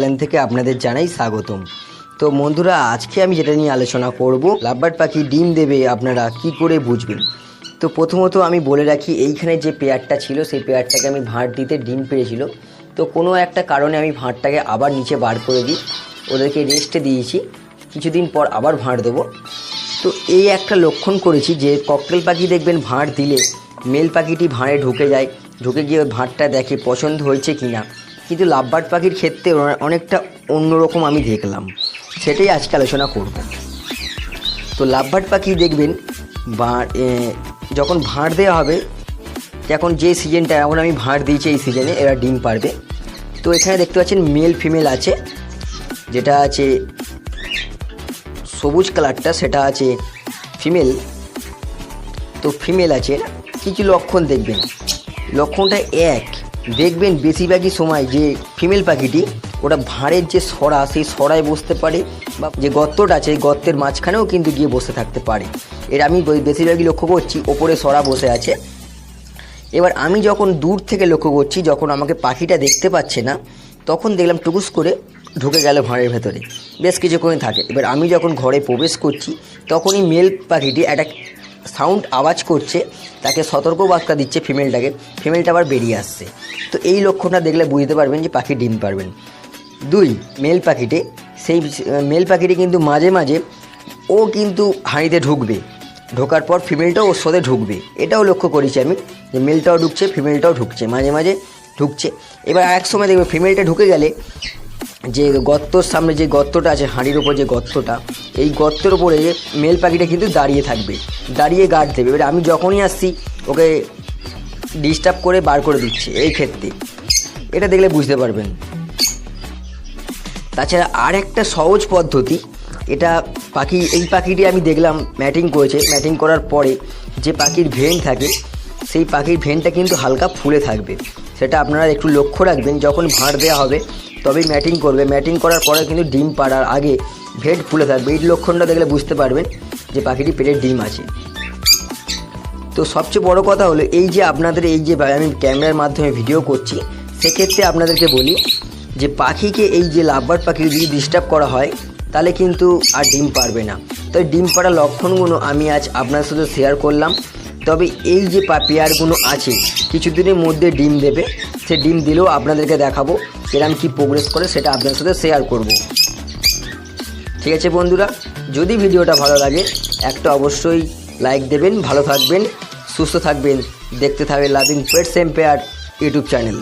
Channel থেকে আপনাদের জানাই স্বাগতম। তো বন্ধুরা, আজকে আমি যেটা নিয়ে আলোচনা করব, লাভবার্ড পাখি ডিম দেবে আপনারা কি করে বুঝবেন। তো প্রথমত আমি বলে রাখি, এইখানে যে পেয়ারটা ছিল সেই পেয়ারটাকে আমি ভাঁড় দিতে ডিম পেড়েছিল। তো কোনো একটা কারণে আমি ভাঁড়টাকে আবার নিচে বার করে দিই, ওদেরকে রেস্টে দিয়েছি, কিছুদিন পর আবার ভাঁড় দেবো। তো এই একটা লক্ষণ করেছি যে ককটেল পাখি দেখবেন ভাঁড় দিলে মেল পাখিটি ভাঁড়ে ঢুকে যায়, ঢুকে গিয়ে ভাঁড়টা দেখে পছন্দ হয়েছে কি না। কিন্তু লাভবার্ড পাখির ক্ষেত্রে অনেকটা অন্যরকম আমি দেখলাম, সেটাই আজকে আলোচনা করব। তো লাভবার্ড পাখি দেখবেন যখন ভাঁড় দেওয়া হবে, এখন যে সিজনটা এখন আমি ভাঁড় দিয়েছি এই সিজনে এরা ডিম পারবে। তো এখানে দেখতে পাচ্ছেন মেল ফিমেল আছে, যেটা আছে সবুজ কালারটা সেটা আছে ফিমেল। তো ফিমেল আছে, কিছু লক্ষণ দেখবেন, লক্ষণটা এক দেখবেন বেশিরভাগই সময় যে ফিমেল পাখিটি ওটা ভাঁড়ের যে সরা সেই সরায় বসতে পারে, বা যে গর্তটা আছে গর্তের মাঝখানেও কিন্তু গিয়ে বসে থাকতে পারে। এর আমি বেশিরভাগই লক্ষ্য করছি ওপরে সরা বসে আছে। এবার আমি যখন দূর থেকে লক্ষ্য করছি, যখন আমাকে পাখিটা দেখতে পাচ্ছে না, তখন দেখলাম টুকুস করে ঢুকে গেল ভাঁড়ের ভেতরে, বেশ কিছুক্ষণ থাকে। এবার আমি যখন ঘরে প্রবেশ করছি, তখনই মেল পাখিটি একটা সাউন্ড আওয়াজ করছে, তাকে সতর্কবার্তা দিচ্ছে ফিমেলটাকে, ফিমেলটা আবার বেরিয়ে আসছে। তো এই লক্ষণটা দেখলে বুঝতে পারবেন যে পাখি ডিম পারবেন। দুই, মেল পাখিটি কিন্তু মাঝে মাঝে ও কিন্তু হাঁড়িতে ঢুকবে, ঢোকার পর ফিমেলটাও ওর সাথে ঢুকবে। এটাও লক্ষ্য করেছি আমি যে মেলটাও ঢুকছে ফিমেলটাও ঢুকছে, মাঝে মাঝে ঢুকছে। এবার এক সময় দেখবে ফিমেলটা ঢুকে গেলে যে গর্তর সামনে যে গর্তটা আছে, হাঁড়ির ওপর যে গর্তটা, এই গর্তের ওপরে মেল পাখিটা কিন্তু দাঁড়িয়ে থাকবে, দাঁড়িয়ে গার্ড দেবে। এবার আমি যখনই আসছি ওকে ডিস্টার্ব করে বার করে দিচ্ছে। এই ক্ষেত্রে এটা দেখলে বুঝতে পারবেন। তাছাড়া আর একটা সহজ পদ্ধতি, এটা এই পাখিটি আমি দেখলাম ম্যাটিং করেছে, ম্যাটিং করার পরে যে পাখির ভেন থাকে সেই পাখির ভেনটা কিন্তু হালকা ফুলে থাকবে। সেটা আপনারা একটু লক্ষ্য রাখবেন, যখন ভাঁড় দেওয়া হবে তবেই ম্যাটিং করবে, ম্যাটিং করার পরে কিন্তু ডিম পাড়ার আগে ভেন ফুলে থাকবে। এই লক্ষণটা দেখলে বুঝতে পারবেন যে পাখিটি পেটের ডিম আছে। তো সবচেয়ে বড় কথা হলো এই যে আপনাদের এই যে আমি ক্যামেরার মাধ্যমে ভিডিও করছি, সেক্ষেত্রে আপনাদেরকে বলি যে পাখিকে এই যে লাভবার্ড পাখি যদি ডিস্টার্ব করা হয় তাহলে কিন্তু আর ডিম পারবে না। তো ডিম পাড়ার লক্ষণগুলো আমি আজ আপনার সাথে শেয়ার করলাম। তবে এই যে পেয়ারগুলো আছে কিছুদিনের মধ্যে ডিম দেবে, সে ডিম দিলেও আপনাদেরকে দেখাবো এরকম কি প্রোগ্রেস করে, সেটা আপনার সাথে শেয়ার করব। ঠিক আছে বন্ধুরা, যদি ভিডিওটা ভালো লাগে একটা অবশ্যই লাইক দেবেন। ভালো থাকবেন, সুস্থ থাকবেন, দেখতে থাকবেন loving pets empire YouTube channel.